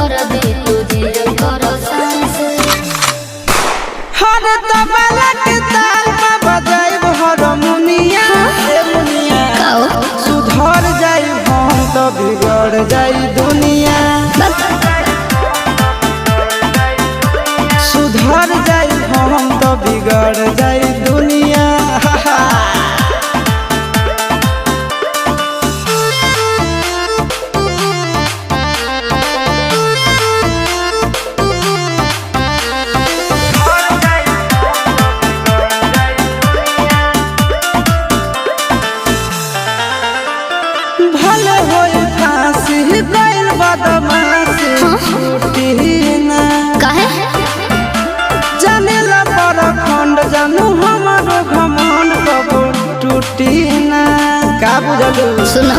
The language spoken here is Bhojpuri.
कर दे तुझे करो सांस हर तबला के ताल में बजाइब हारमोनिया ए मुनिया सुधर जाई हम तो बिगड़ जाई दुनिया सुधर जाई हम तो बिगड़ जाई दुनिया भले होई फांसी गइल बदमाशी छूटी ना काहे जानेला परखंड जानू हमारो घमंड कबो टूटी ना का बुझलू सुना